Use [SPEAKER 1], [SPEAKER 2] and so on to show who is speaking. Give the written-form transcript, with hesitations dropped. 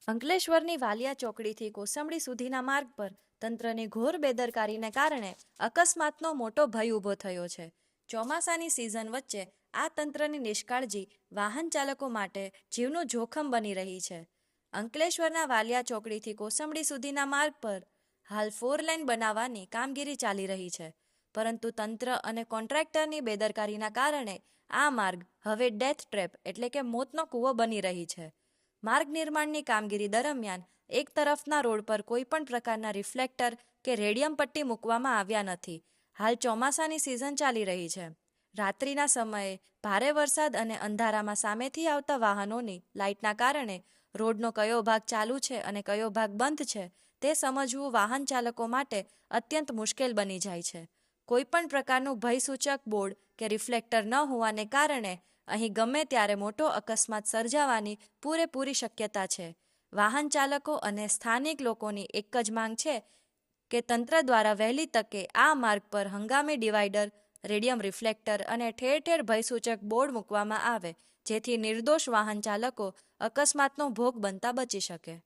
[SPEAKER 1] અંકલેશ્વરની વાલિયા ચોકડીથી કોસંબડી સુધીના માર્ગ પર તંત્રની ઘોર બેદરકારીને કારણે અકસ્માતનો મોટો ભય ઊભો થયો છે. ચોમાસાની સિઝન વચ્ચે આ તંત્રની નિષ્કાળજી વાહન ચાલકો માટે જીવનું જોખમ બની રહી છે. અંકલેશ્વરના વાલિયા ચોકડીથી કોસંબડી સુધીના માર્ગ પર હાલ 4 લાઇન બનાવવાની કામગીરી ચાલી રહી છે, પરંતુ તંત્ર અને કોન્ટ્રાક્ટરની બેદરકારીના કારણે આ માર્ગ હવે ડેથ ટ્રેપ એટલે કે મોતનો કૂવો બની રહી છે. માર્ગ નિર્માણની કામગીરી દરમિયાન એક તરફના રોડ પર કોઈ પણ પ્રકારના રિફ્લેક્ટર કે રેડિયમ પટ્ટી મૂકવામાં આવ્યા નથી. હાલ ચોમાસાની સિઝન ચાલી રહી છે. રાત્રિના સમયે ભારે વરસાદ અને અંધારામાં સામેથી આવતા વાહનોની લાઇટના કારણે રોડનો કયો ભાગ ચાલુ છે અને કયો ભાગ બંધ છે તે સમજવું વાહન ચાલકો માટે અત્યંત મુશ્કેલ બની જાય છે. કોઈ પણ પ્રકારનું ભયસૂચક બોર્ડ કે રિફ્લેક્ટર ન હોવાને કારણે અહીં ગમે ત્યારે મોટો અકસ્માત સર્જાવાની પૂરેપૂરી શક્યતા છે. વાહન ચાલકો અને સ્થાનિક લોકોની એક જ માંગ છે કે તંત્ર દ્વારા વહેલી તકે આ માર્ગ પર હંગામી ડિવાઈડર, રેડિયમ રિફ્લેક્ટર અને ઠેર ઠેર ભયસૂચક બોર્ડ મૂકવામાં આવે, જેથી નિર્દોષ વાહન ચાલકો અકસ્માતનો ભોગ બનતા બચી શકે.